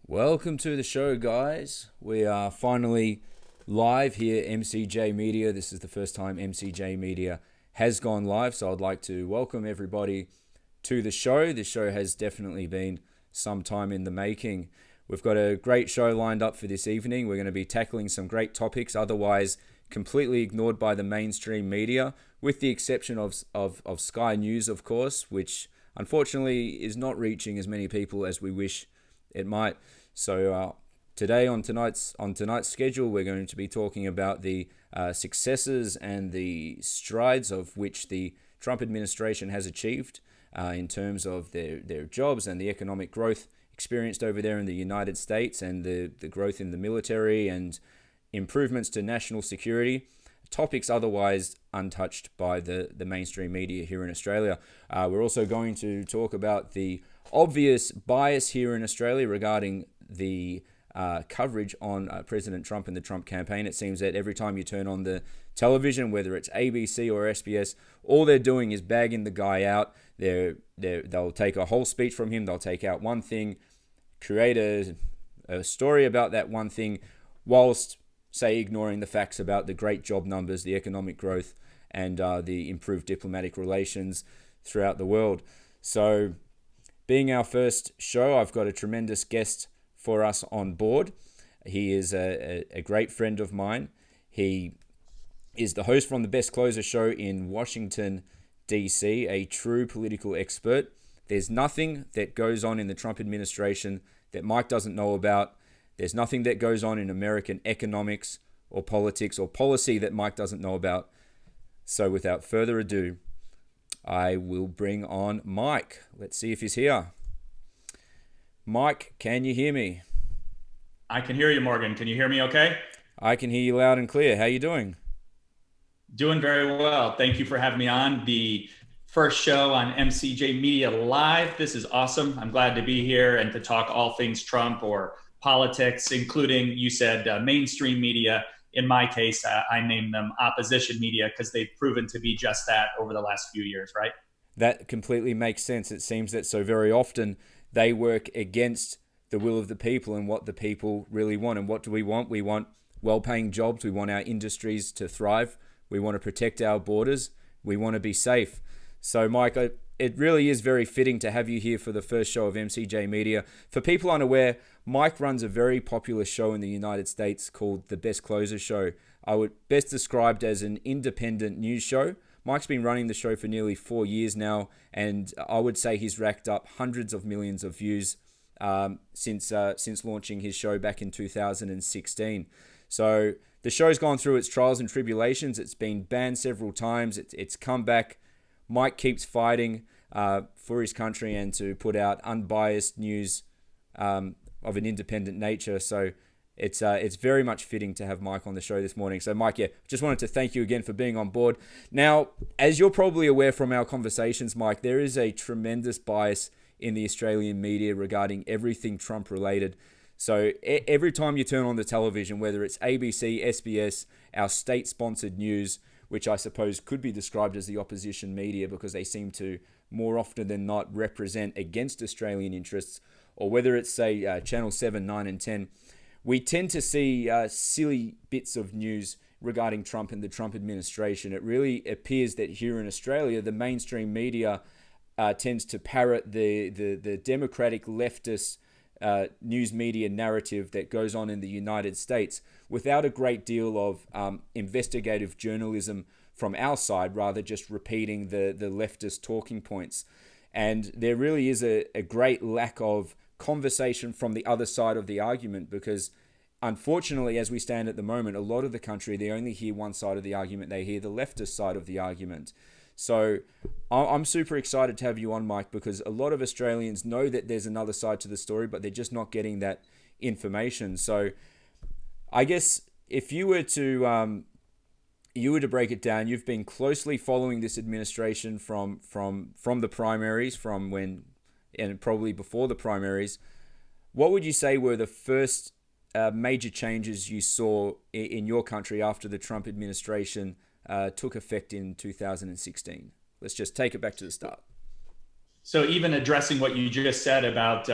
Welcome to the show, guys. We are finally live here, MCJ Media. This is the first time MCJ Media has gone live, so I'd like to welcome everybody to the show. This show has definitely been some time in the making. We've got a great show lined up for this evening. We're going to be tackling some great topics, otherwise completely ignored by the mainstream media, with the exception of Sky News, of course, which unfortunately is not reaching as many people as we wish it might. So today on tonight's schedule, we're going to be talking about the successes and the strides of which the Trump administration has achieved in terms of their jobs and the economic growth experienced over there in the United States, and the growth in the military and improvements to national security. Topics otherwise untouched by the mainstream media here in Australia. We're also going to talk about the obvious bias here in Australia regarding the coverage on President Trump and the Trump campaign. It seems that every time you turn on the television, whether it's ABC or SBS, all they're doing is bagging the guy out. They'll take a whole speech from him, they'll take out one thing, create a story about that one thing, whilst, say, ignoring the facts about the great job numbers, the economic growth, and the improved diplomatic relations throughout the world. So, being our first show, I've got a tremendous guest for us on board. He is a great friend of mine. He is the host from TheBestCloserShow in Washington, D.C., a true political expert. There's nothing that goes on in the Trump administration that Mike doesn't know about. There's nothing that goes on in American economics or politics or policy that Mike doesn't know about. So without further ado, I will bring on Mike. Let's see if he's here. Mike, can you hear me? I can hear you, Morgan. Can you hear me okay? I can hear you loud and clear. How you doing? Doing very well. Thank you for having me on the first show on MCJ Media Live. This is awesome. I'm glad to be here and to talk all things Trump or politics, including, you said, mainstream media. In my case, I named them opposition media because they've proven to be just that over the last few years, right? That completely makes sense. It seems that so very often they work against the will of the people and what the people really want. And what do we want? We want well-paying jobs. We want our industries to thrive. We want to protect our borders. We want to be safe. So, Mike, it really is very fitting to have you here for the first show of MCJ Media. For people unaware, Mike runs a very popular show in the United States called The Best Closer Show. I would best described as an independent news show. Mike's been running the show for nearly 4 years now, and I would say he's racked up hundreds of millions of views since launching his show back in 2016. So the show's gone through its trials and tribulations. It's been banned several times. It's come back. Mike keeps fighting for his country and to put out unbiased news of an independent nature. So it's very much fitting to have Mike on the show this morning. So Mike, just wanted to thank you again for being on board. Now, as you're probably aware from our conversations, Mike, there is a tremendous bias in the Australian media regarding everything Trump related. So every time you turn on the television, whether it's ABC, SBS, our state-sponsored news, which I suppose could be described as the opposition media because they seem to more often than not represent against Australian interests, or whether it's, say, Channel 7, 9 and 10, we tend to see silly bits of news regarding Trump and the Trump administration. It really appears that here in Australia, the mainstream media tends to parrot the democratic leftist news media narrative that goes on in the United States without a great deal of investigative journalism from our side, rather just repeating the leftist talking points. And there really is a great lack of conversation from the other side of the argument because unfortunately, as we stand at the moment, a lot of the country, they only hear one side of the argument. They hear the leftist side of the argument. So I'm super excited to have you on, Mike, because a lot of Australians know that there's another side to the story, but they're just not getting that information. So I guess if you were to break it down, you've been closely following this administration from the primaries, from when, and probably before the primaries. What would you say were the first major changes you saw in your country after the Trump administration took effect in 2016? Let's just take it back to the start. So even addressing what you just said about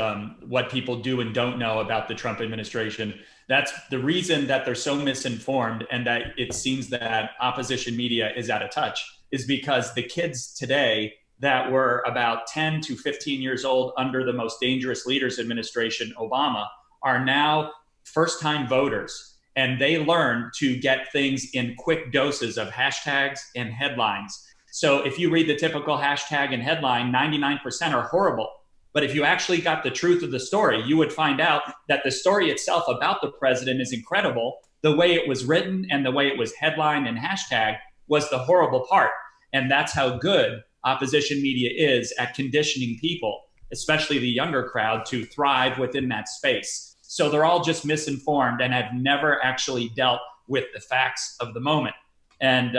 what people do and don't know about the Trump administration, that's the reason that they're so misinformed and that it seems that opposition media is out of touch, is because the kids today that were about 10 to 15 years old under the most dangerous leaders administration, Obama, are now first-time voters. And they learn to get things in quick doses of hashtags and headlines. So if you read the typical hashtag and headline, 99% are horrible. But if you actually got the truth of the story, you would find out that the story itself about the president is incredible. The way it was written and the way it was headlined and hashtag was the horrible part. And that's how good opposition media is at conditioning people, especially the younger crowd, to thrive within that space. So they're all just misinformed and have never actually dealt with the facts of the moment. And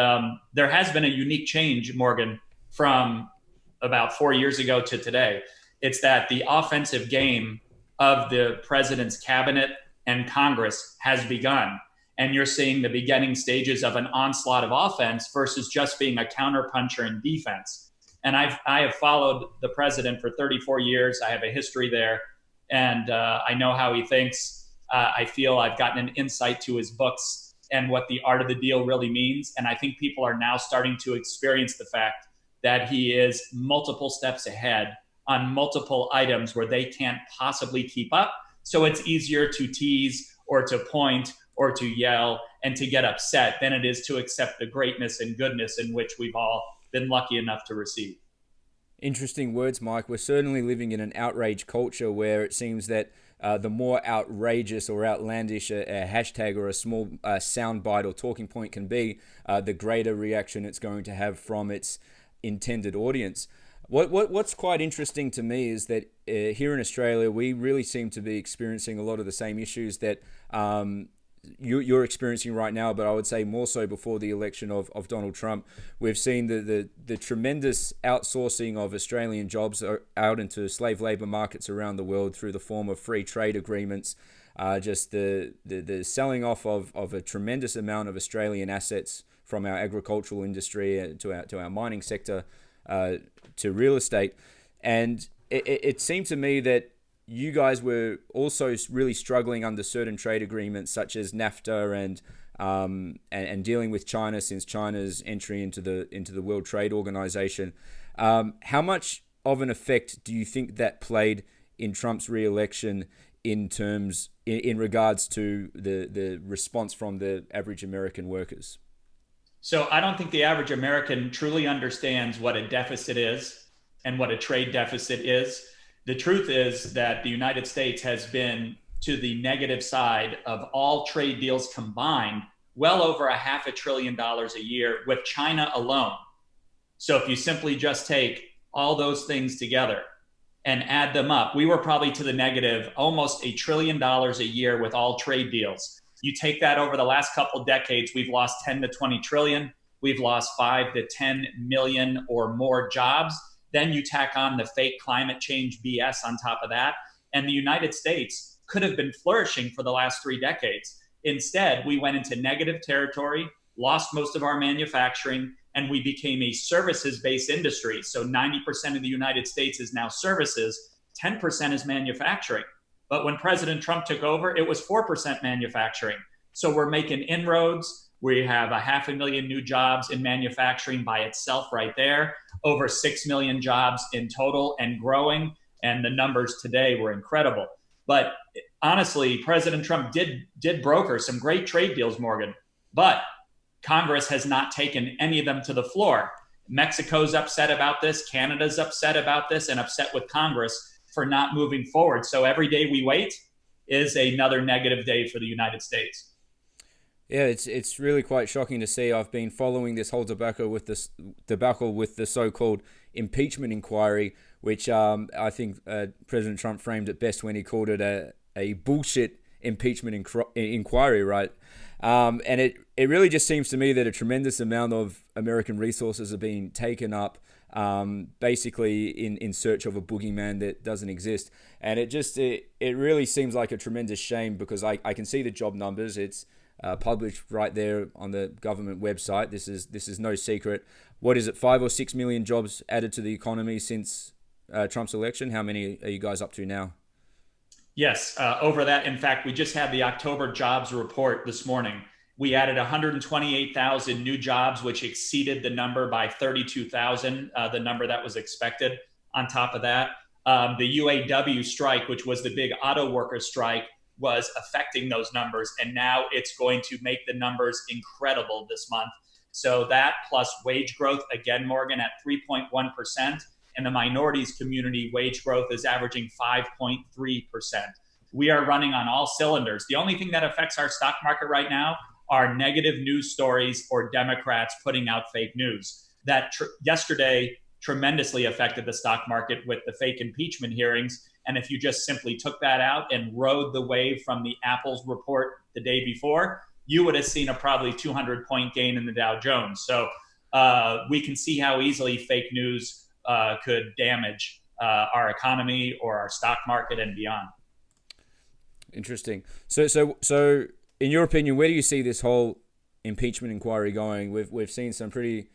there has been a unique change, Morgan, from about 4 years ago to today. It's that the offensive game of the president's cabinet and Congress has begun. And you're seeing the beginning stages of an onslaught of offense versus just being a counterpuncher in defense. And I have followed the president for 34 years. I have a history there. And I know how he thinks. I feel I've gotten an insight to his books and what the art of the deal really means. And I think people are now starting to experience the fact that he is multiple steps ahead on multiple items where they can't possibly keep up. So it's easier to tease or to point or to yell and to get upset than it is to accept the greatness and goodness in which we've all been lucky enough to receive. Interesting words, Mike. We're certainly living in an outrage culture where it seems that the more outrageous or outlandish a hashtag or a small soundbite or talking point can be, the greater reaction it's going to have from its intended audience. What's quite interesting to me is that here in Australia, we really seem to be experiencing a lot of the same issues that you're experiencing right now, but I would say more so before the election of Donald Trump. We've seen the tremendous outsourcing of Australian jobs out into slave labor markets around the world through the form of free trade agreements, just the selling off of a tremendous amount of Australian assets from our agricultural industry to our mining sector to real estate. And it seemed to me that you guys were also really struggling under certain trade agreements such as NAFTA and dealing with China since China's entry into the World Trade Organization. How much of an effect do you think that played in Trump's re-election in regards to the response from the average American workers? So I don't think the average American truly understands what a deficit is and what a trade deficit is. The truth is that the United States has been to the negative side of all trade deals combined, well over $500 billion a year with China alone. So if you simply just take all those things together and add them up, we were probably to the negative almost $1 trillion a year with all trade deals. You take that over the last couple of decades, we've lost 10 to 20 trillion. We've lost 5 to 10 million or more jobs. Then you tack on the fake climate change BS on top of that. And the United States could have been flourishing for the last 3 decades. Instead, we went into negative territory, lost most of our manufacturing, and we became a services-based industry. So 90% of the United States is now services, 10% is manufacturing. But when President Trump took over, it was 4% manufacturing. So we're making inroads. We have 500,000 new jobs in manufacturing by itself right there, over 6 million jobs in total and growing. And the numbers today were incredible. But honestly, President Trump did broker some great trade deals, Morgan, but Congress has not taken any of them to the floor. Mexico's upset about this. Canada's upset about this and upset with Congress for not moving forward. So every day we wait is another negative day for the United States. Yeah, it's really quite shocking to see. I've been following this whole debacle with the so-called impeachment inquiry, which I think President Trump framed it best when he called it a bullshit impeachment inquiry, right? And it really just seems to me that a tremendous amount of American resources are being taken up basically in search of a boogeyman that doesn't exist. And it really seems like a tremendous shame because I can see the job numbers. It's published right there on the government website. This is no secret. What is it? 5 or 6 million jobs added to the economy since Trump's election? How many are you guys up to now? Yes, over that. In fact, we just had the October jobs report this morning. We added 128,000 new jobs, which exceeded the number by 32,000, the number that was expected. On top of that, the UAW strike, which was the big auto worker strike, was affecting those numbers. And now it's going to make the numbers incredible this month. So that plus wage growth, again, Morgan, at 3.1%. And the minorities community wage growth is averaging 5.3%. We are running on all cylinders. The only thing that affects our stock market right now are negative news stories or Democrats putting out fake news. That yesterday tremendously affected the stock market with the fake impeachment hearings. And if you just simply took that out and rode the wave from the Apple's report the day before, you would have seen a probably 200-point gain in the Dow Jones. So we can see how easily fake news could damage our economy or our stock market and beyond. Interesting. So, in your opinion, where do you see this whole impeachment inquiry going? We've seen some pretty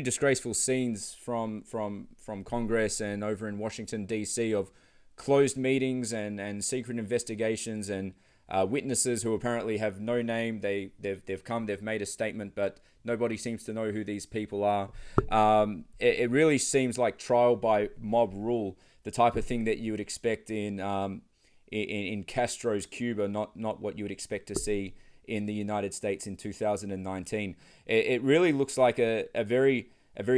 disgraceful scenes from Congress and over in Washington D.C. of closed meetings and secret investigations and witnesses who apparently have no name. They've made a statement, but nobody seems to know who these people are. It really seems like trial by mob rule, the type of thing that you would expect in Castro's Cuba, not what you would expect to see in the United States in 2019. It really looks like a very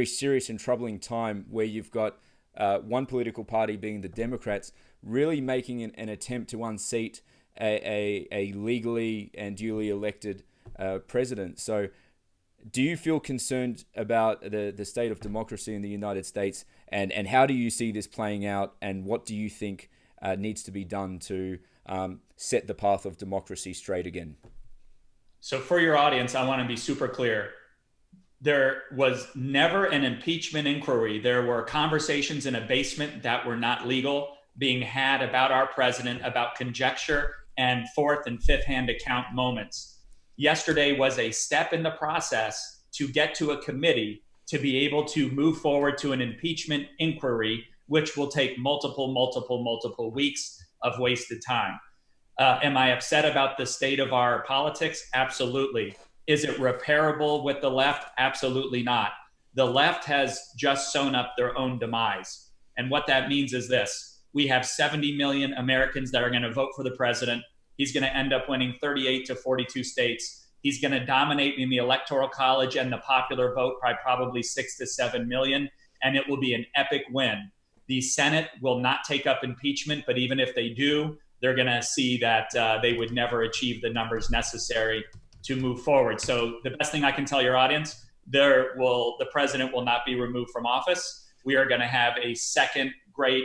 serious and troubling time where you've got one political party, being the Democrats, really making an attempt to unseat a legally and duly elected president. So do you feel concerned about the state of democracy in the United States, and how do you see this playing out, and what do you think needs to be done to set the path of democracy straight again? So for your audience, I want to be super clear. There was never an impeachment inquiry. There were conversations in a basement that were not legal being had about our president, about conjecture and fourth and fifth hand account moments. Yesterday was a step in the process to get to a committee to be able to move forward to an impeachment inquiry, which will take multiple weeks of wasted time. Am I upset about the state of our politics? Absolutely. Is it repairable with the left? Absolutely not. The left has just sewn up their own demise. And what that means is this: we have 70 million Americans that are going to vote for the president. He's going to end up winning 38 to 42 states. He's going to dominate in the Electoral College and the popular vote by probably 6 to 7 million, and it will be an epic win. The Senate will not take up impeachment, but even if they do, they're going to see that they would never achieve the numbers necessary to move forward. So the best thing I can tell your audience, the president will not be removed from office. We are going to have a second great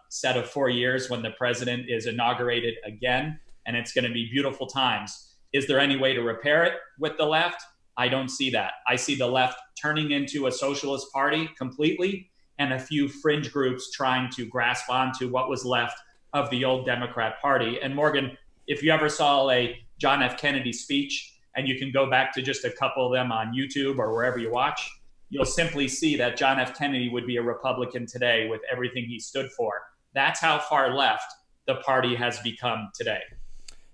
set of 4 years when the president is inaugurated again, and it's going to be beautiful times. Is there any way to repair it with the left? I don't see that. I see the left turning into a socialist party completely, and a few fringe groups trying to grasp onto what was left of the old Democrat Party. And Morgan, if you ever saw a John F. Kennedy speech, and you can go back to just a couple of them on YouTube or wherever you watch, you'll simply see that John F. Kennedy would be a Republican today with everything he stood for. That's how far left the party has become today.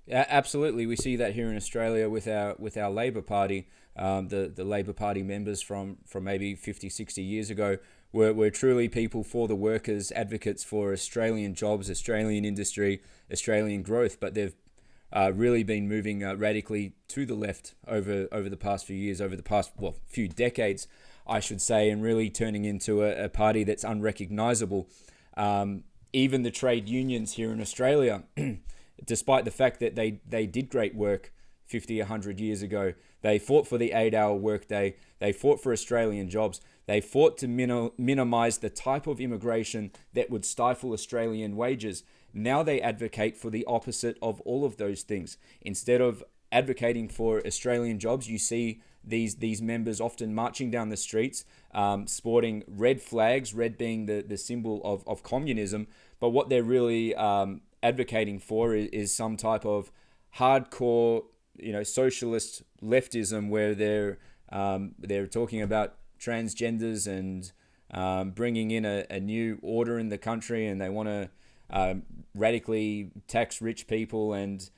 Yeah, absolutely. We see that here in Australia with our Labor Party. The Labor Party members from maybe 50, 60 years ago were truly people for the workers, advocates for Australian jobs, Australian industry, Australian growth. But they've really been moving radically to the left over the past few years, over the past few decades, I should say, and really turning into a party that's unrecognizable. Even the trade unions here in Australia, despite the fact that they did great work 50, 100 years ago, they fought for the 8-hour workday, they fought for Australian jobs, they fought to minimize the type of immigration that would stifle Australian wages. Now they advocate for the opposite of all of those things. Instead of advocating for Australian jobs, you see these members often marching down the streets, sporting red flags, red being the symbol of communism. But what they're really advocating for is some type of hardcore, socialist leftism, where they're talking about transgenders and bringing in a new order in the country, and they want to radically tax rich people and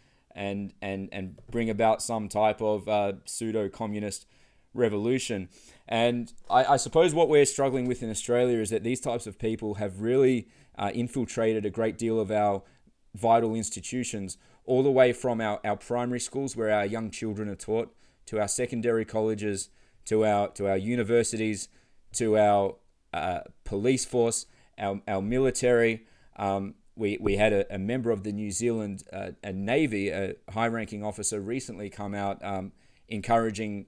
bring about some type of pseudo-communist revolution. And I suppose what we're struggling with in Australia is that these types of people have really infiltrated a great deal of our vital institutions, all the way from our primary schools where our young children are taught, to our secondary colleges, to our universities, to our police force, our military. We had a member of the New Zealand Navy, a high-ranking officer, recently come out encouraging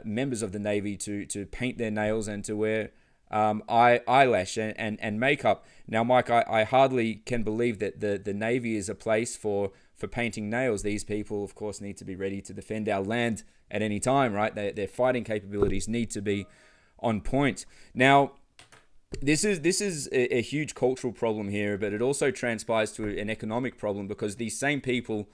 members of the Navy to paint their nails and to wear eyelash and makeup. Now, Mike, I hardly can believe that the Navy is a place for painting nails. These people, of course, need to be ready to defend our land at any time, right? Their fighting capabilities need to be on point. Now, this is a huge cultural problem here, but it also transpires to an economic problem, because these same people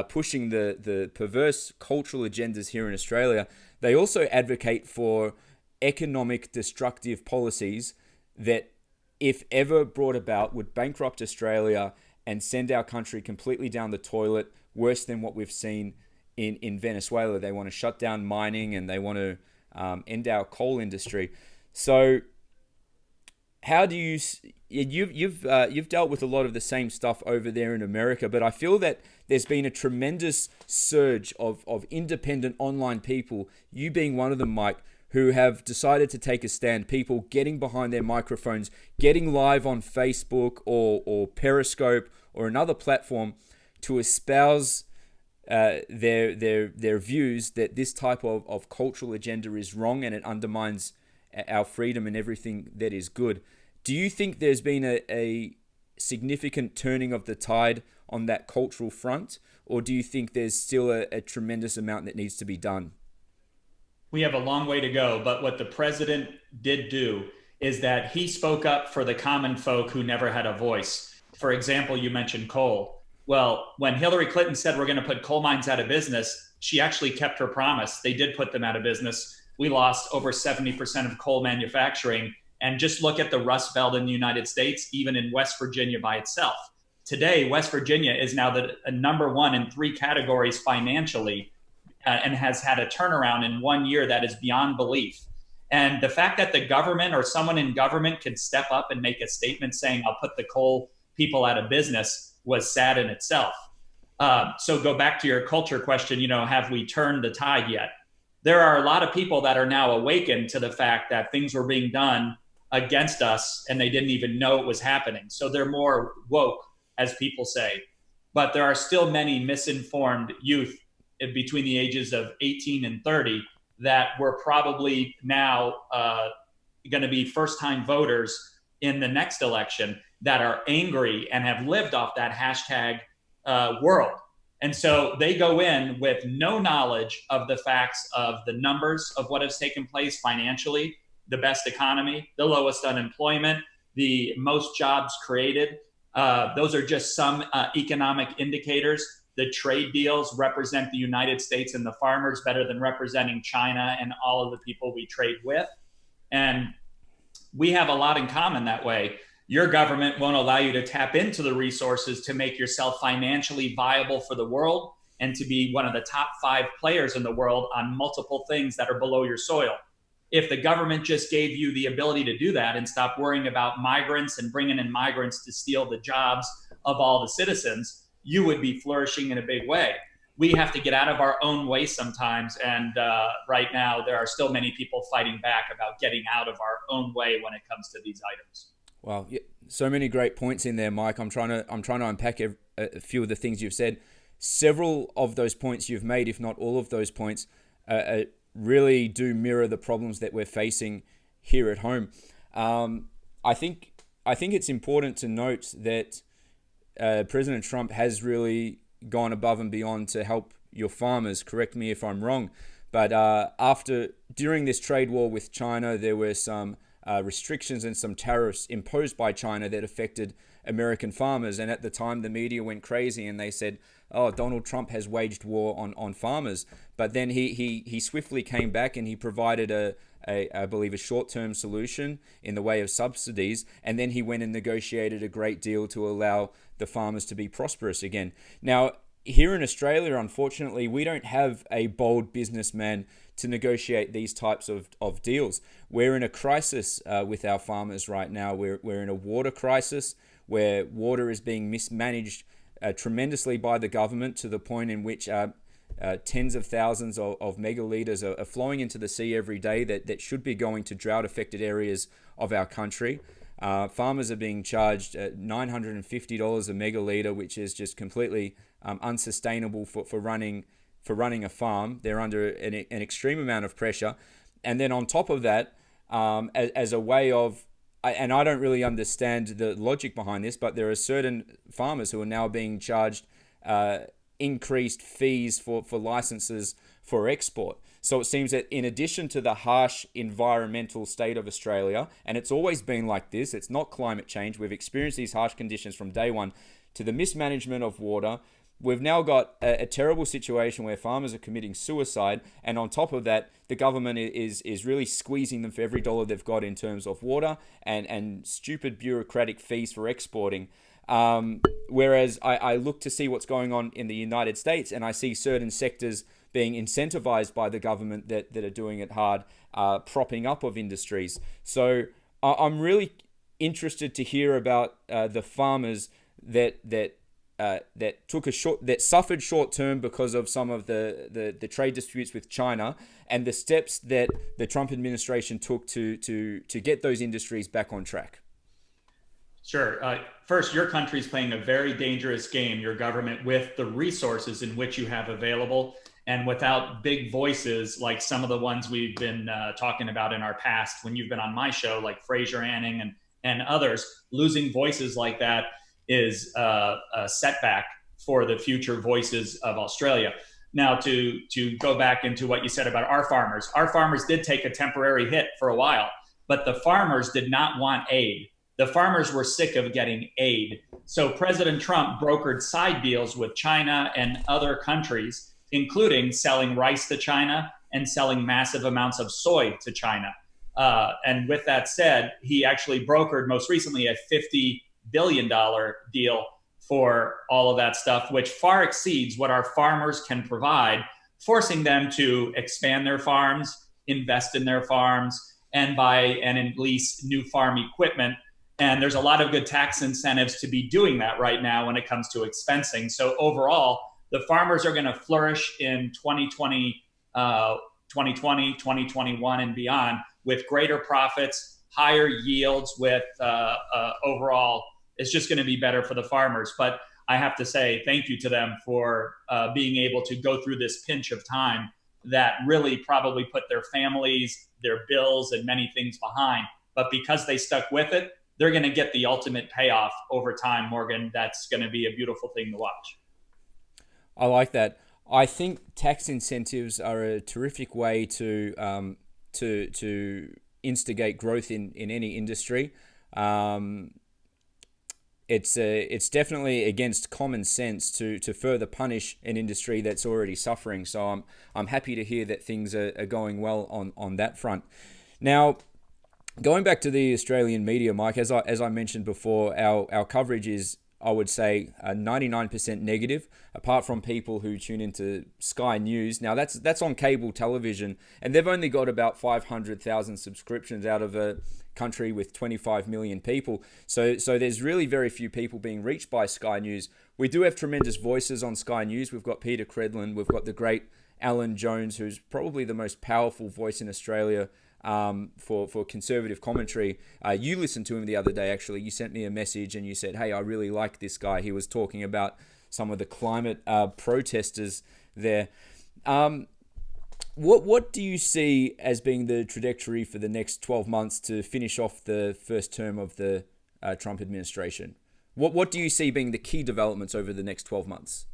pushing the perverse cultural agendas here in Australia, they also advocate for economic destructive policies that, if ever brought about, would bankrupt Australia and send our country completely down the toilet, worse than what we've seen in Venezuela. They want to shut down mining, and they want to end our coal industry. So how do you've dealt with a lot of the same stuff over there in America, but I feel that there's been a tremendous surge of independent online people, you being one of them, Mike, who have decided to take a stand, people getting behind their microphones, getting live on Facebook or Periscope or another platform to espouse their views that this type of cultural agenda is wrong and it undermines our freedom and everything that is good. Do you think there's been a significant turning of the tide on that cultural front, or do you think there's still a tremendous amount that needs to be done? We have a long way to go, but what the president did do is that he spoke up for the common folk who never had a voice. For example, you mentioned coal. Well, when Hillary Clinton said we're going to put coal mines out of business, she actually kept her promise. They did put them out of business. We lost over 70% of coal manufacturing. And just look at the Rust Belt in the United States, even in West Virginia by itself. Today, West Virginia is now the number one in 3 categories financially, and has had a turnaround in 1 year that is beyond belief. And the fact that the government or someone in government could step up and make a statement saying, I'll put the coal people out of business, was sad in itself. So go back to your culture question, have we turned the tide yet? There are a lot of people that are now awakened to the fact that things were being done against us and they didn't even know it was happening. So they're more woke, as people say. But there are still many misinformed youth between the ages of 18 and 30 that were probably now going to be first-time voters in the next election that are angry and have lived off that hashtag world. And so they go in with no knowledge of the facts of the numbers of what has taken place financially, the best economy, the lowest unemployment, the most jobs created. Those are just some economic indicators. The trade deals represent the United States and the farmers better than representing China and all of the people we trade with. And we have a lot in common that way. Your government won't allow you to tap into the resources to make yourself financially viable for the world and to be one of the top 5 players in the world on multiple things that are below your soil. If the government just gave you the ability to do that and stop worrying about migrants and bringing in migrants to steal the jobs of all the citizens, you would be flourishing in a big way. We have to get out of our own way sometimes. And right now, there are still many people fighting back about getting out of our own way when it comes to these items. Wow, so many great points in there, Mike. I'm trying to unpack a few of the things you've said. Several of those points you've made, if not all of those points, really do mirror the problems that we're facing here at home. I think it's important to note that President Trump has really gone above and beyond to help your farmers. Correct me if I'm wrong, but during this trade war with China, there were some restrictions and some tariffs imposed by China that affected American farmers. And at the time, the media went crazy and they said, "Oh, Donald Trump has waged war on farmers." But then he swiftly came back and he provided I believe, a short-term solution in the way of subsidies, and then he went and negotiated a great deal to allow the farmers to be prosperous again. Now, here in Australia, unfortunately, we don't have a bold businessman to negotiate these types of deals. We're in a crisis with our farmers right now. We're in a water crisis where water is being mismanaged tremendously by the government to the point in which tens of thousands of megalitres are flowing into the sea every day that should be going to drought-affected areas of our country. Farmers are being charged $950 a megalitre, which is just completely unsustainable for running a farm. They're under an extreme amount of pressure. And then on top of that, as a way of, and I don't really understand the logic behind this, but there are certain farmers who are now being charged increased fees for licenses for export. So it seems that in addition to the harsh environmental state of Australia, and it's always been like this, it's not climate change, we've experienced these harsh conditions from day one, to the mismanagement of water, we've now got a terrible situation where farmers are committing suicide, and on top of that, the government is really squeezing them for every dollar they've got in terms of water and stupid bureaucratic fees for exporting. Whereas I look to see what's going on in the United States, and I see certain sectors being incentivized by the government that are doing it hard, propping up of industries. So I'm really interested to hear about the farmers that suffered short term because of some of the trade disputes with China, and the steps that the Trump administration took to get those industries back on track. Sure. First, your country is playing a very dangerous game, your government, with the resources in which you have available, and without big voices like some of the ones we've been talking about in our past when you've been on my show, like Fraser Anning and others. Losing voices like that is a setback for the future voices of Australia. Now, to go back into what you said about our farmers did take a temporary hit for a while, but the farmers did not want aid. The farmers were sick of getting aid. So President Trump brokered side deals with China and other countries, including selling rice to China and selling massive amounts of soy to China. And with that said, he actually brokered most recently a $50 billion deal for all of that stuff, which far exceeds what our farmers can provide, forcing them to expand their farms, invest in their farms, and buy and lease new farm equipment. And there's a lot of good tax incentives to be doing that right now when it comes to expensing. So overall, the farmers are going to flourish in 2020, 2021 and beyond with greater profits, higher yields with overall, it's just going to be better for the farmers. But I have to say thank you to them for being able to go through this pinch of time that really probably put their families, their bills, and many things behind. But because they stuck with it, they're going to get the ultimate payoff over time, Morgan. That's going to be a beautiful thing to watch. I like that. I think tax incentives are a terrific way to instigate growth in any industry. It's definitely against common sense to further punish an industry that's already suffering. So I'm happy to hear that things are going well on that front. Now, going back to the Australian media, Mike, as I mentioned before, our coverage is, I would say, 99% negative, apart from people who tune into Sky News. Now, that's on cable television, and they've only got about 500,000 subscriptions out of a country with 25 million people. So there's really very few people being reached by Sky News. We do have tremendous voices on Sky News. We've got Peter Credlin. We've got the great Alan Jones, who's probably the most powerful voice in Australia for conservative commentary. You listened to him the other day, actually. You sent me a message and you said, hey, I really like this guy. He was talking about some of the climate protesters there. What do you see as being the trajectory for the next 12 months to finish off the first term of the Trump administration? What do you see being the key developments over the next 12 months?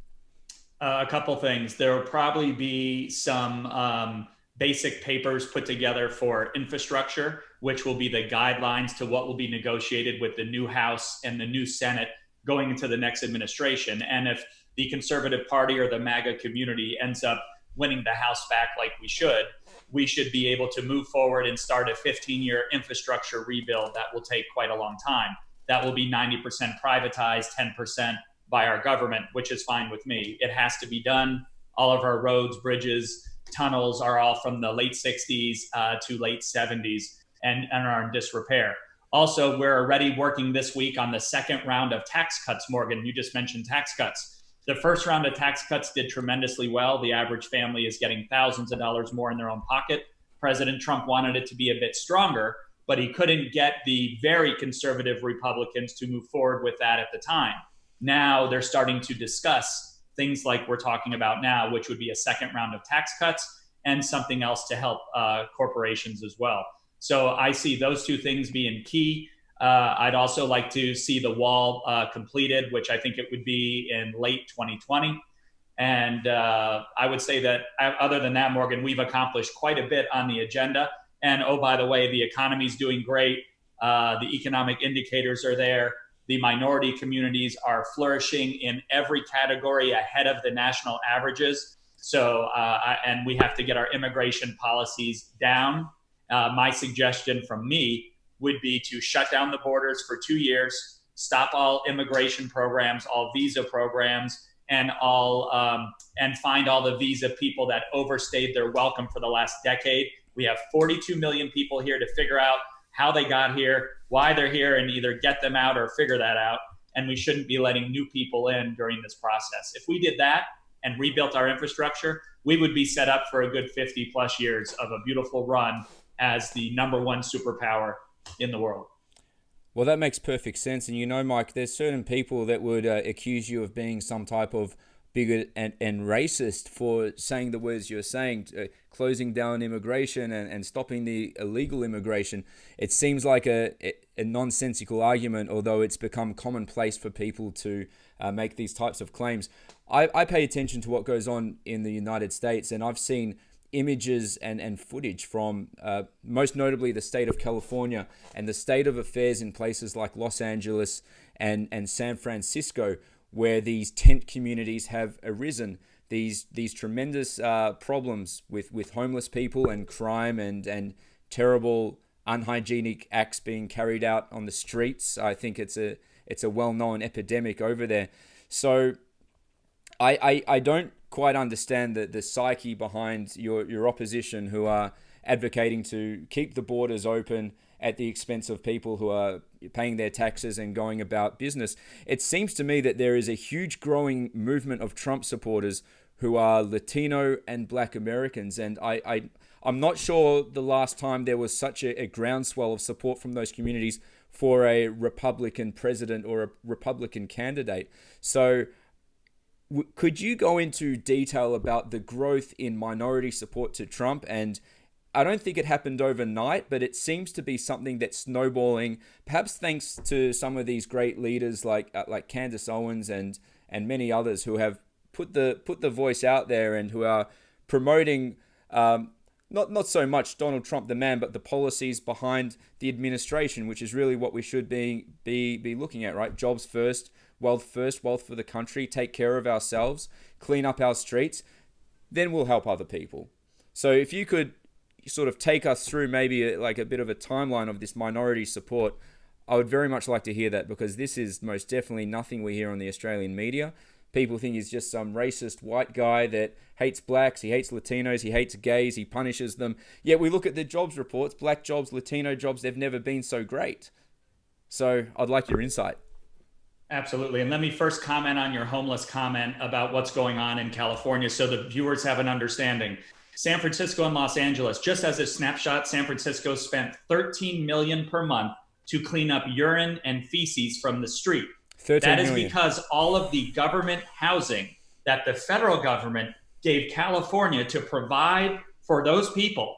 A couple things. There will probably be some basic papers put together for infrastructure, which will be the guidelines to what will be negotiated with the new House and the new Senate going into the next administration. And if the Conservative Party or the MAGA community ends up winning the House back like we should be able to move forward and start a 15-year infrastructure rebuild that will take quite a long time. That will be 90% privatized, 10% by our government, which is fine with me. It has to be done. All of our roads, bridges, tunnels are all from the late 60s to late 70s and are in disrepair. Also, we're already working this week on the second round of tax cuts. Morgan, you just mentioned tax cuts. The first round of tax cuts did tremendously well. The average family is getting thousands of dollars more in their own pocket. President Trump wanted it to be a bit stronger, but he couldn't get the very conservative Republicans to move forward with that at the time. Now they're starting to discuss things like we're talking about now, which would be a second round of tax cuts and something else to help corporations as well. So I see those two things being key. I'd also like to see the wall completed, which I think it would be in late 2020. And I would say that other than that, Morgan, we've accomplished quite a bit on the agenda. And oh, by the way, the economy's doing great. The economic indicators are there. The minority communities are flourishing in every category ahead of the national averages. So, and we have to get our immigration policies down. My suggestion from me would be to shut down the borders for 2 years, stop all immigration programs, all visa programs, and find all the visa people that overstayed their welcome for the last decade. We have 42 million people here to figure out how they got here, why they're here, and either get them out or figure that out. And we shouldn't be letting new people in during this process. If we did that and rebuilt our infrastructure, we would be set up for a good 50 plus years of a beautiful run as the #1 superpower in the world. Well, that makes perfect sense. And you know, Mike, there's certain people that would accuse you of being some type of bigot and racist for saying the words you're saying, closing down immigration and stopping the illegal immigration. It seems like a nonsensical argument, although it's become commonplace for people to make these types of claims. I pay attention to what goes on in the United States, and I've seen images and footage from most notably the state of California and the state of affairs in places like Los Angeles and San Francisco, where these tent communities have arisen, these tremendous problems with homeless people and crime and terrible unhygienic acts being carried out on the streets. I think it's a well-known epidemic over there. So I don't quite understand the psyche behind your opposition, who are advocating to keep the borders open at the expense of people who are paying their taxes and going about business. It seems to me that there is a huge growing movement of Trump supporters who are Latino and Black Americans. And I'm not sure the last time there was such a groundswell of support from those communities for a Republican president or a Republican candidate. So could you go into detail about the growth in minority support to Trump? And I don't think it happened overnight, but it seems to be something that's snowballing, perhaps thanks to some of these great leaders like Candace Owens and many others who have put the voice out there and who are promoting not so much Donald Trump the man, but the policies behind the administration, which is really what we should be looking at, right? Jobs first, wealth for the country, take care of ourselves, clean up our streets, then we'll help other people. So if you could sort of take us through maybe like a bit of a timeline of this minority support, I would very much like to hear that, because this is most definitely nothing we hear on the Australian media. People think he's just some racist white guy that hates blacks, he hates Latinos, he hates gays, he punishes them. Yet we look at the jobs reports, black jobs, Latino jobs, they've never been so great. So I'd like your insight. Absolutely. And let me first comment on your homeless comment about what's going on in California so the viewers have an understanding. San Francisco and Los Angeles, just as a snapshot, San Francisco spent $13 million per month to clean up urine and feces from the street. That is because all of the government housing that the federal government gave California to provide for those people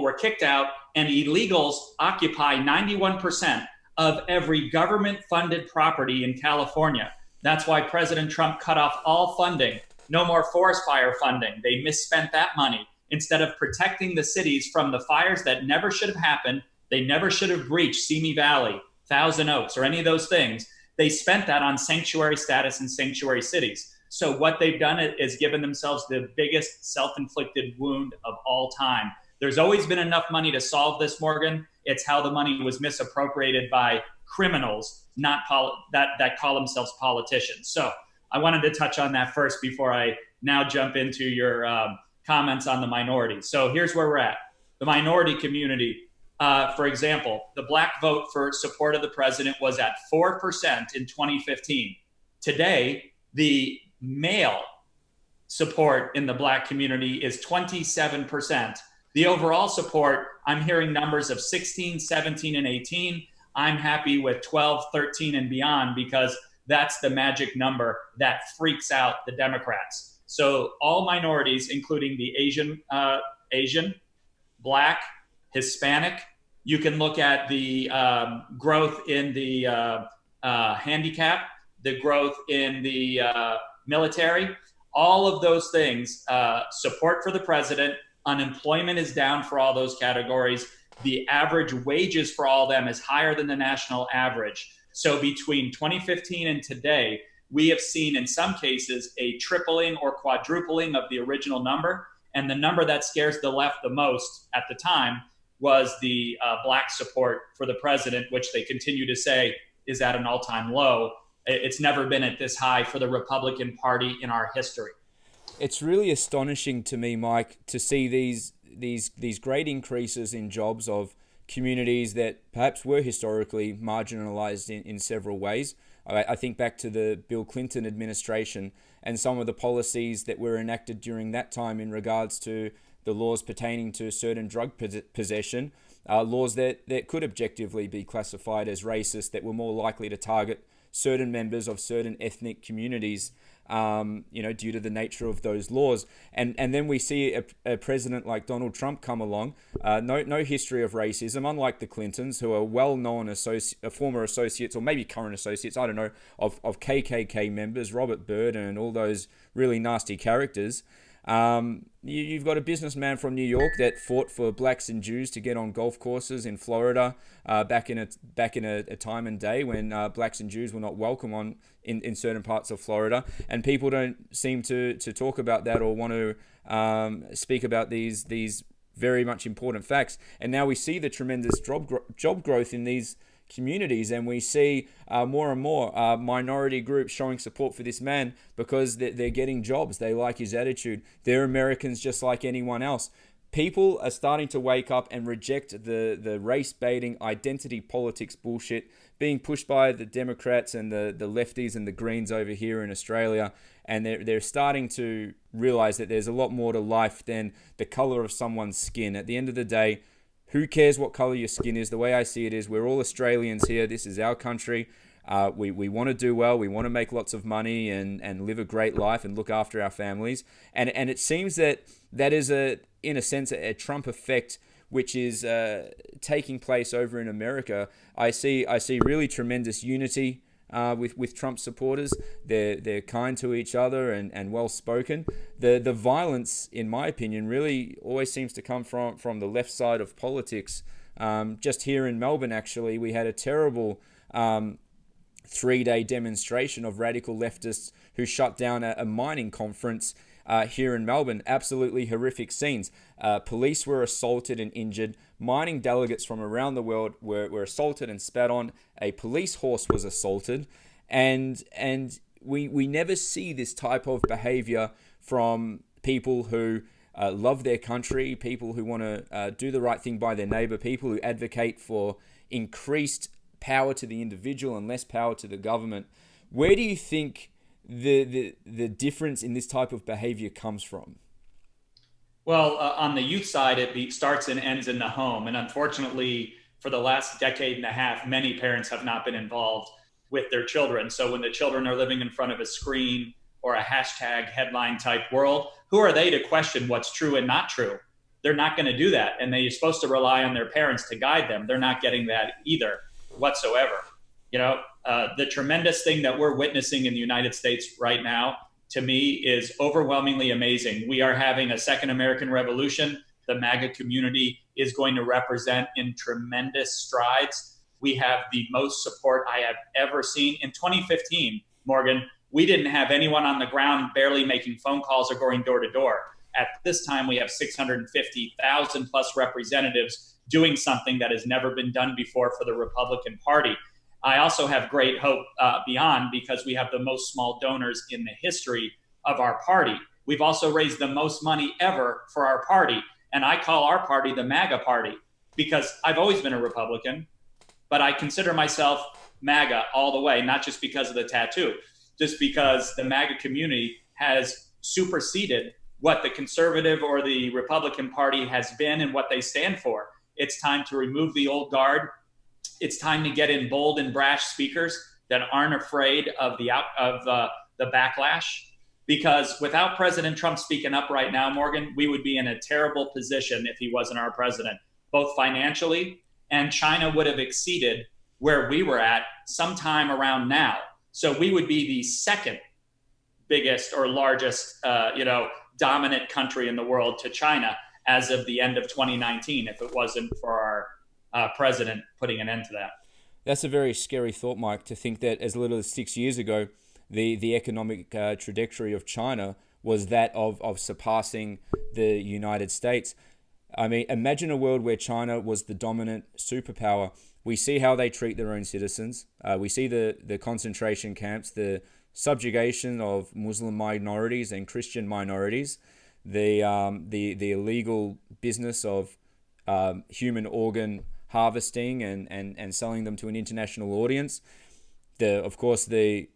were kicked out, and illegals occupy 91% of every government-funded property in California. That's why President Trump cut off all funding. No more forest fire funding. They misspent that money instead of protecting the cities from the fires that never should have happened. They never should have breached Simi Valley, Thousand Oaks, or any of those things. They spent that on sanctuary status and sanctuary cities. So what they've done is given themselves the biggest self-inflicted wound of all time. There's always been enough money to solve this, Morgan. It's how the money was misappropriated by criminals, not that call themselves politicians. So I wanted to touch on that first before I now jump into your comments on the minorities. So here's where we're at. The minority community, for example, the black vote for support of the president was at 4% in 2015. Today, the male support in the black community is 27%. The overall support, I'm hearing numbers of 16, 17, and 18. I'm happy with 12, 13, and beyond, because that's the magic number that freaks out the Democrats. So all minorities, including the Asian, Black, Hispanic. You can look at the growth in the handicap, the growth in the military, all of those things, support for the president. Unemployment is down for all those categories. The average wages for all of them is higher than the national average. So between 2015 and today, we have seen in some cases a tripling or quadrupling of the original number. And the number that scares the left the most at the time was the black support for the president, which they continue to say is at an all-time low. It's never been at this high for the Republican Party in our history. It's really astonishing to me, Mike, to see these great increases in jobs of communities that perhaps were historically marginalized in several ways. I think back to the Bill Clinton administration and some of the policies that were enacted during that time in regards to the laws pertaining to certain drug possession, laws that could objectively be classified as racist, that were more likely to target certain members of certain ethnic communities, due to the nature of those laws. And then we see a president like Donald Trump come along, no history of racism, unlike the Clintons, who are well-known former associates, or maybe current associates, I don't know, of KKK members, Robert Byrd and all those really nasty characters. You've got a businessman from New York that fought for blacks and Jews to get on golf courses in Florida back in a time and day when blacks and Jews were not welcome in certain parts of Florida, and people don't seem to talk about that or want to speak about these very much important facts. And now we see the tremendous job growth in these communities, and we see more and more minority groups showing support for this man because they're getting jobs. They like his attitude. They're Americans just like anyone else. People are starting to wake up and reject the race-baiting identity politics bullshit being pushed by the Democrats and the lefties and the Greens over here in Australia. And they're starting to realize that there's a lot more to life than the color of someone's skin. At the end of the day, who cares what color your skin is? The way I see it is we're all Australians here. This is our country. We want to do well. We want to make lots of money and live a great life and look after our families. And it seems that is, in a sense, a Trump effect, which is taking place over in America. I see really tremendous unity with Trump supporters. They're kind to each other and well spoken. The violence, in my opinion, really always seems to come from the left side of politics. Just here in Melbourne, actually, we had a terrible 3-day demonstration of radical leftists who shut down a mining conference here in Melbourne. Absolutely horrific scenes. Police were assaulted and injured. Mining delegates from around the world were assaulted and spat on. A police horse was assaulted. And we never see this type of behavior from people who love their country, people who want to do the right thing by their neighbor, people who advocate for increased power to the individual and less power to the government. Where do you think the difference in this type of behavior comes from? Well, on the youth side, it starts and ends in the home. And unfortunately, for the last decade and a half, many parents have not been involved with their children. So when the children are living in front of a screen or a hashtag headline type world, who are they to question what's true and not true? They're not going to do that. And they're supposed to rely on their parents to guide them. They're not getting that either whatsoever. The tremendous thing that we're witnessing in the United States right now, to me is overwhelmingly amazing. We are having a second American Revolution. The MAGA community is going to represent in tremendous strides. We have the most support I have ever seen. In 2015, Morgan, we didn't have anyone on the ground barely making phone calls or going door to door. At this time, we have 650,000 plus representatives doing something that has never been done before for the Republican Party. I also have great hope beyond, because we have the most small donors in the history of our party. We've also raised the most money ever for our party. And I call our party the MAGA party, because I've always been a Republican, but I consider myself MAGA all the way, not just because of the tattoo, just because the MAGA community has superseded what the conservative or the Republican Party has been and what they stand for. It's time to remove the old guard. It's time to get in bold and brash speakers that aren't afraid of the backlash. Because without President Trump speaking up right now, Morgan, we would be in a terrible position if he wasn't our president, both financially, and China would have exceeded where we were at sometime around now. So we would be the second biggest or largest, dominant country in the world to China as of the end of 2019, if it wasn't for our president putting an end to that. That's a very scary thought, Mike, to think that as little as 6 years ago, the economic trajectory of China was that of surpassing the United States. I mean, imagine a world where China was the dominant superpower. We see how they treat their own citizens. We see the concentration camps, the subjugation of Muslim minorities and Christian minorities, the illegal business of human organ harvesting and selling them to an international audience. Of course, the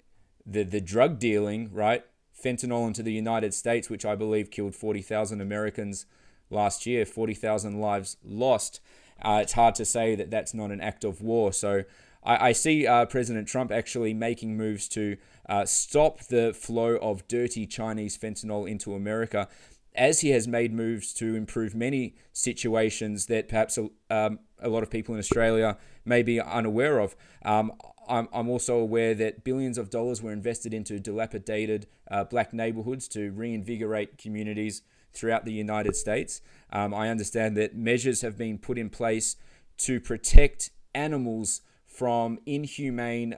drug dealing, right? Fentanyl into the United States, which I believe killed 40,000 Americans last year, 40,000 lives lost. It's hard to say that that's not an act of war. So I see President Trump actually making moves to stop the flow of dirty Chinese fentanyl into America, as he has made moves to improve many situations that perhaps a lot of people in Australia may be unaware of. I'm also aware that billions of dollars were invested into dilapidated black neighborhoods to reinvigorate communities throughout the United States. I understand that measures have been put in place to protect animals from inhumane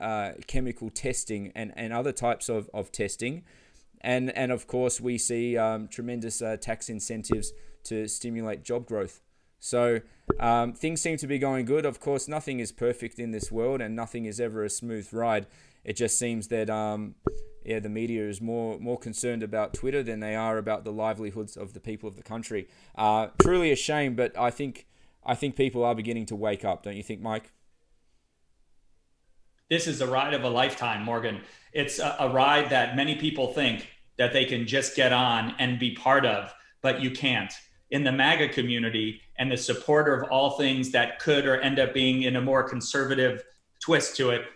chemical testing and other types of testing. And of course, we see tremendous tax incentives to stimulate job growth. So things seem to be going good. Of course, nothing is perfect in this world and nothing is ever a smooth ride. It just seems that the media is more concerned about Twitter than they are about the livelihoods of the people of the country. Truly a shame, but I think people are beginning to wake up. Don't you think, Mike? This is a ride of a lifetime, Morgan. It's a ride that many people think that they can just get on and be part of, but you can't. In the MAGA community and the supporter of all things that could or end up being in a more conservative twist to it,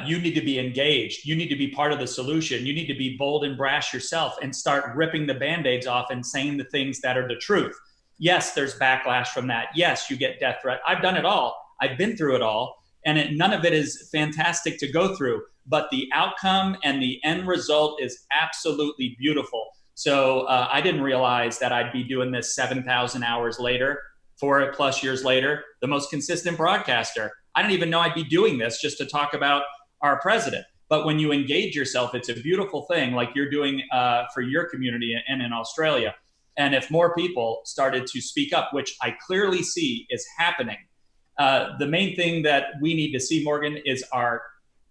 you need to be engaged. You need to be part of the solution. You need to be bold and brash yourself and start ripping the Band-Aids off and saying the things that are the truth. Yes, there's backlash from that. Yes, you get death threat. I've done it all. I've been through it all. And none of it is fantastic to go through, but the outcome and the end result is absolutely beautiful. So I didn't realize that I'd be doing this 7,000 hours later, 4+ years later, the most consistent broadcaster. I didn't even know I'd be doing this just to talk about our president. But when you engage yourself, it's a beautiful thing, like you're doing for your community and in Australia. And if more people started to speak up, which I clearly see is happening, the main thing that we need to see, Morgan, is our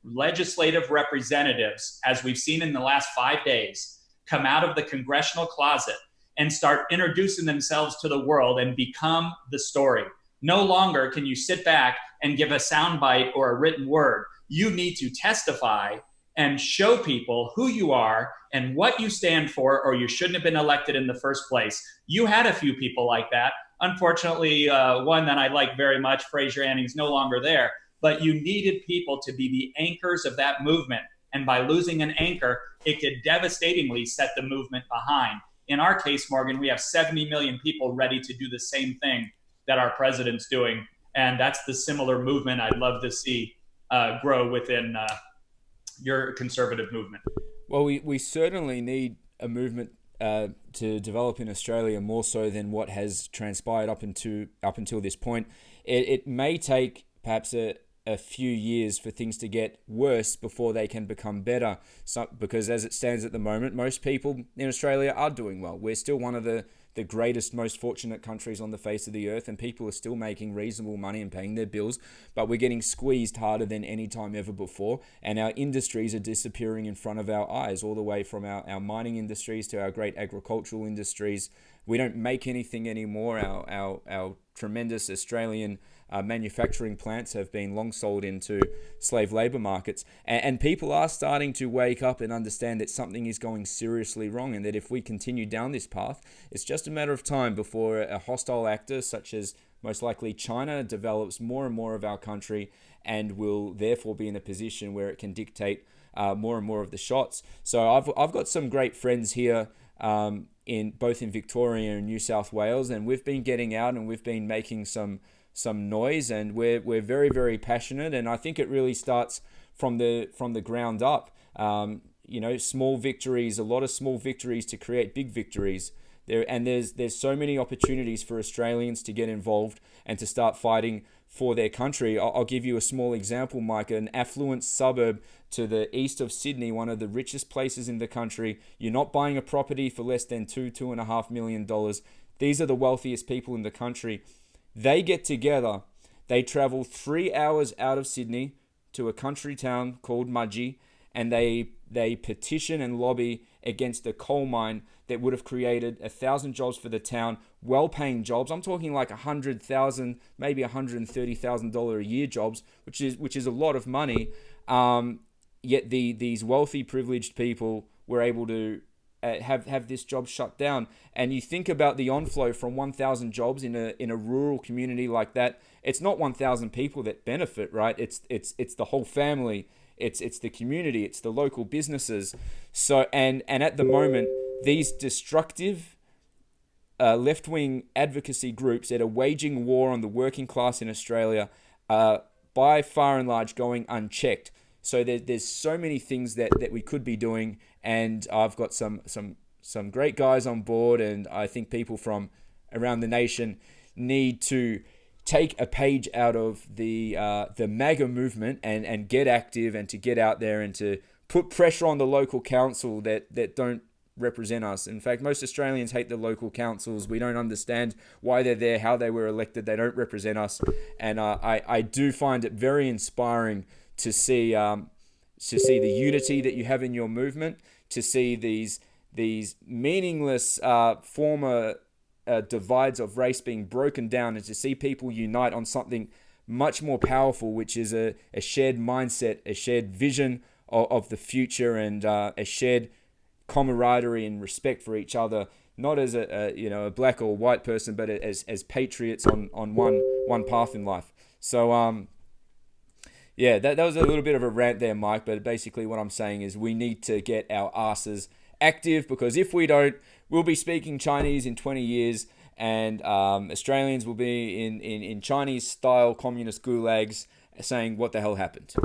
legislative representatives, as we've seen in the last 5 days, come out of the congressional closet and start introducing themselves to the world and become the story. No longer can you sit back and give a soundbite or a written word. You need to testify and show people who you are and what you stand for, or you shouldn't have been elected in the first place. You had a few people like that. Unfortunately, one that I like very much, Fraser Anning's no longer there, but you needed people to be the anchors of that movement. And by losing an anchor, it could devastatingly set the movement behind. In our case, Morgan, we have 70 million people ready to do the same thing that our president's doing. And that's the similar movement I'd love to see grow within your conservative movement. Well, we certainly need a movement to develop in Australia more so than what has transpired up until this point. It may take perhaps a few years for things to get worse before they can become better. Because as it stands at the moment, most people in Australia are doing well. We're still one of the greatest, most fortunate countries on the face of the earth, and people are still making reasonable money and paying their bills, but we're getting squeezed harder than any time ever before, and our industries are disappearing in front of our eyes, all the way from our mining industries to our great agricultural industries. We don't make anything anymore. Our tremendous Australian manufacturing plants have been long sold into slave labor markets, and people are starting to wake up and understand that something is going seriously wrong, and that if we continue down this path, it's just a matter of time before a hostile actor such as most likely China develops more and more of our country and will therefore be in a position where it can dictate more and more of the shots. So I've got some great friends here in both in Victoria and New South Wales, and we've been getting out and we've been making some noise, and we're very, very passionate, and I think it really starts from the ground up. Small victories, a lot of small victories to create big victories. There's so many opportunities for Australians to get involved and to start fighting for their country. I'll give you a small example, Mike. An affluent suburb to the east of Sydney, one of the richest places in the country. You're not buying a property for less than $2.5 million. These are the wealthiest people in the country. They get together. They travel 3 hours out of Sydney to a country town called Mudgee, and they petition and lobby against a coal mine that would have created 1,000 jobs for the town, well-paying jobs. I'm talking like $100,000, maybe $130,000 a year jobs, which is a lot of money. Yet these wealthy, privileged people were able to have this job shut down. And you think about the onflow from 1,000 jobs in a rural community like that. It's not 1,000 people that benefit, right? It's the whole family. It's the community. It's the local businesses. So and at the moment, these destructive left-wing advocacy groups that are waging war on the working class in Australia are by far and large going unchecked. So there's so many things that we could be doing, and I've got some great guys on board, and I think people from around the nation need to take a page out of the MAGA movement and get active, and to get out there and to put pressure on the local council that don't represent us. In fact, most Australians hate the local councils. We don't understand why they're there, how they were elected. They don't represent us, and I do find it very inspiring to see the unity that you have in your movement, to see these meaningless former divides of race being broken down, and to see people unite on something much more powerful, which is a shared mindset, a shared vision of the future, and a shared camaraderie and respect for each other, not as a black or white person, but as patriots on one path in life. So yeah, that was a little bit of a rant there, Mike, but basically what I'm saying is we need to get our asses active, because if we don't, we'll be speaking Chinese in 20 years, and Australians will be in Chinese-style communist gulags saying, what the hell happened?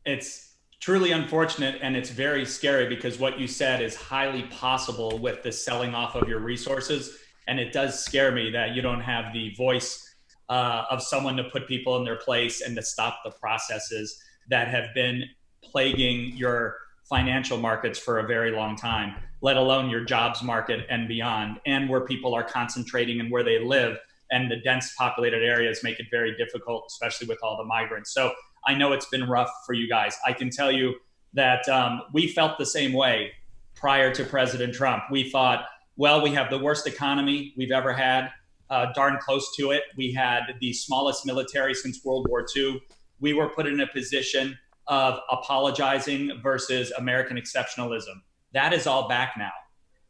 It's truly unfortunate, and it's very scary, because what you said is highly possible with the selling off of your resources, and it does scare me that you don't have the voice of someone to put people in their place and to stop the processes that have been plaguing your financial markets for a very long time, let alone your jobs market and beyond, and where people are concentrating and where they live. And the dense populated areas make it very difficult, especially with all the migrants. So I know it's been rough for you guys. I can tell you that we felt the same way prior to President Trump. We thought, well, we have the worst economy we've ever had, darn close to it. We had the smallest military since World War II. We were put in a position of apologizing versus American exceptionalism. That is all back now.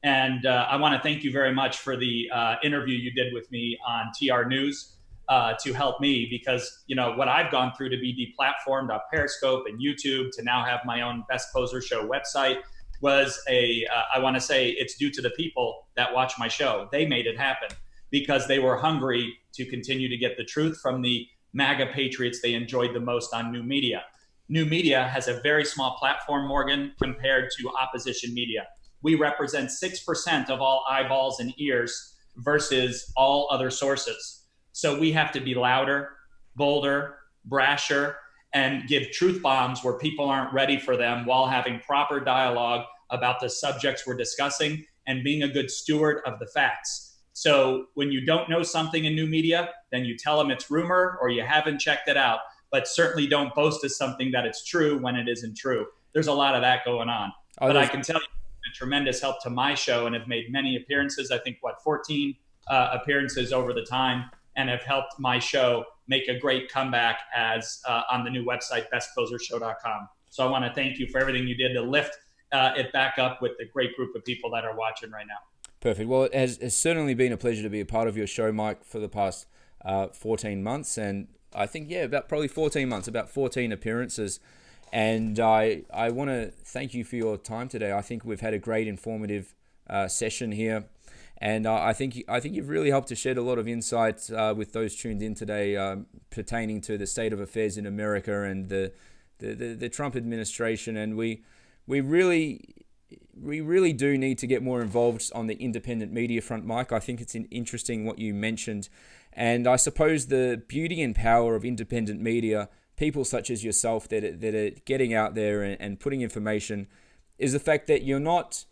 And I want to thank you very much for the interview you did with me on TR News to help me, because what I've gone through to be deplatformed on Periscope and YouTube, to now have my own Best Closer Show website, was I want to say it's due to the people that watch my show. They made it happen because they were hungry to continue to get the truth from the MAGA patriots they enjoyed the most on new media. new media has a very small platform, Morgan, compared to opposition media. We represent 6% of all eyeballs and ears versus all other sources. So we have to be louder, bolder, brasher, and give truth bombs where people aren't ready for them, while having proper dialogue about the subjects we're discussing and being a good steward of the facts. So when you don't know something in new media, then you tell them it's rumor or you haven't checked it out, but certainly don't boast as something that it's true when it isn't true. There's a lot of that going on. But I can tell you, a tremendous help to my show, and have made many appearances. I think 14 appearances over the time, and have helped my show make a great comeback as on the new website, bestclosershow.com. So I want to thank you for everything you did to lift it back up with the great group of people that are watching right now. Perfect. Well, it has certainly been a pleasure to be a part of your show, Mike, for the past 14 months. And I think, about probably 14 months, about 14 appearances. And I want to thank you for your time today. I think we've had a great informative session here. And I think you've really helped to shed a lot of insights with those tuned in today pertaining to the state of affairs in America and the Trump administration. And we really do need to get more involved on the independent media front, Mike. I think it's interesting what you mentioned. And I suppose the beauty and power of independent media, people such as yourself that are getting out there and putting information, is the fact that you're not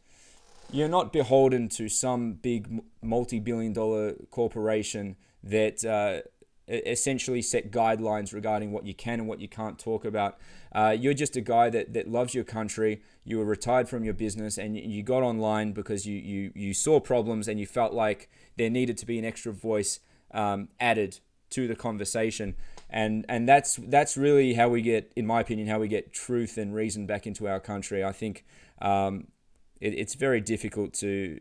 beholden to some big multi-billion-dollar corporation that essentially set guidelines regarding what you can and what you can't talk about. You're just a guy that loves your country. You were retired from your business and you got online because you saw problems and you felt like there needed to be an extra voice added to the conversation. And that's really how we get, in my opinion, how we get truth and reason back into our country. I think it's very difficult to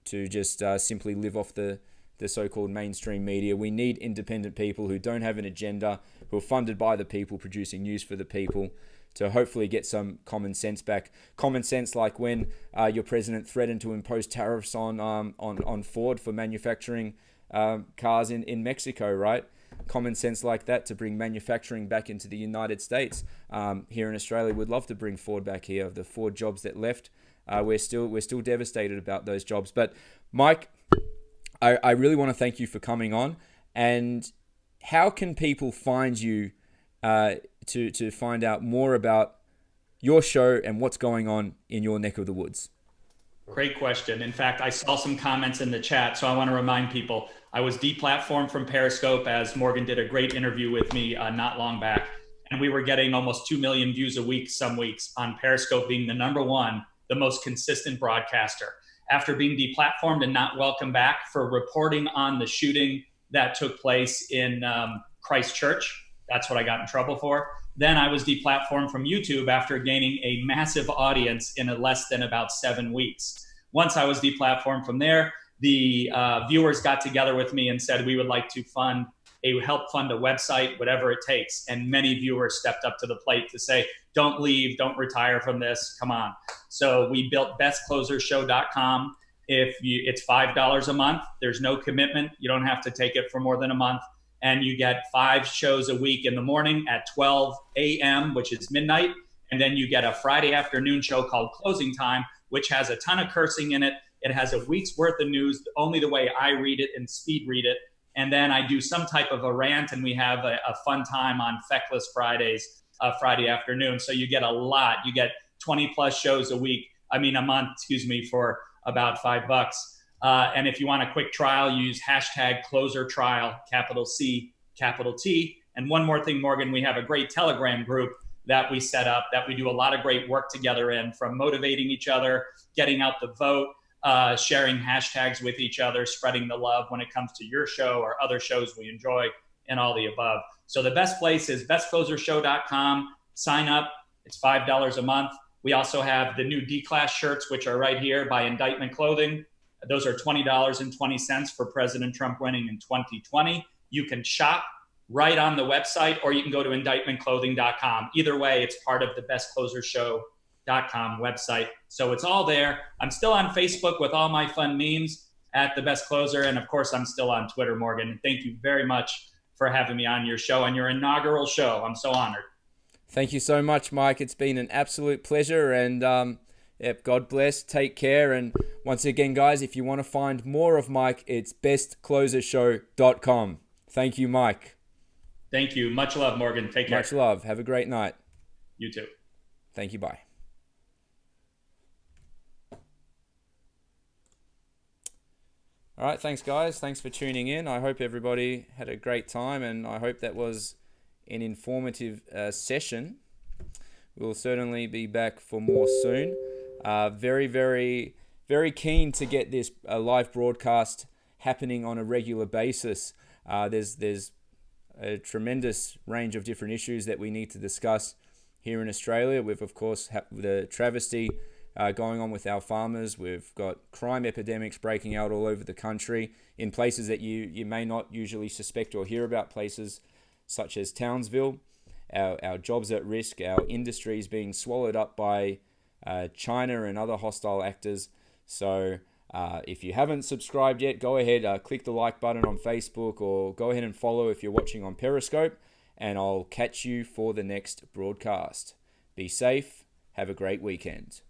just simply live off the so-called mainstream media. We need independent people who don't have an agenda, who are funded by the people, producing news for the people, to hopefully get some common sense back. Common sense like when your president threatened to impose tariffs on Ford for manufacturing cars in Mexico, right? Common sense like that to bring manufacturing back into the United States. Here in Australia, we'd love to bring Ford back here. The Ford jobs that left, we're still devastated about those jobs. But Mike, I really want to thank you for coming on. And how can people find you to find out more about your show and what's going on in your neck of the woods? Great question. In fact, I saw some comments in the chat, so I want to remind people, I was deplatformed from Periscope as Morgan did a great interview with me not long back. And we were getting almost 2 million views a week some weeks, on Periscope being the number one, the most consistent broadcaster. After being deplatformed and not welcome back for reporting on the shooting that took place in Christchurch, that's what I got in trouble for. Then I was deplatformed from YouTube after gaining a massive audience in less than about 7 weeks. Once I was deplatformed from there, the viewers got together with me and said, we would like to help fund a website, whatever it takes. And many viewers stepped up to the plate to say, don't leave, don't retire from this, come on. So we built bestclosershow.com. It's $5 a month. There's no commitment. You don't have to take it for more than a month. And you get 5 shows a week in the morning at 12 a.m., which is midnight. And then you get a Friday afternoon show called Closing Time, which has a ton of cursing in it. It has a week's worth of news, only the way I read it and speed read it. And then I do some type of a rant, and we have a fun time on Feckless Fridays, Friday afternoon. So you get a lot. You get 20 plus shows a month, for about $5. And if you want a quick trial, use #CloserTrial, capital C, capital T. And one more thing, Morgan, we have a great Telegram group that we set up that we do a lot of great work together in, from motivating each other, getting out the vote, sharing hashtags with each other, spreading the love when it comes to your show or other shows we enjoy, and all the above. So the best place is bestclosershow.com. Sign up. It's $5 a month. We also have the new D-Class shirts, which are right here by Indictment Clothing. Those are $20.20 for President Trump winning in 2020. You can shop right on the website, or you can go to indictmentclothing.com. Either way, it's part of the bestclosershow.com website. So it's all there. I'm still on Facebook with all my fun memes at The Best Closer. And of course, I'm still on Twitter, Morgan. Thank you very much for having me on your show, on your inaugural show. I'm so honored. Thank you so much, Mike. It's been an absolute pleasure, and yep, God bless. Take care. And once again, guys, if you want to find more of Mike, it's bestclosershow.com. Thank you, Mike. Thank you. Much love, Morgan. Take care. Much love. Have a great night. You too. Thank you. Bye. All right. Thanks, guys. Thanks for tuning in. I hope everybody had a great time, and I hope that was an informative session. We'll certainly be back for more soon. Very, very, very keen to get this live broadcast happening on a regular basis. There's a tremendous range of different issues that we need to discuss here in Australia. We've, of course, the travesty going on with our farmers. We've got crime epidemics breaking out all over the country in places that you may not usually suspect or hear about, places such as Townsville. Our jobs at risk, our industries being swallowed up by China and other hostile actors. So if you haven't subscribed yet, go ahead, click the like button on Facebook, or go ahead and follow if you're watching on Periscope, and I'll catch you for the next broadcast. Be safe. Have a great weekend.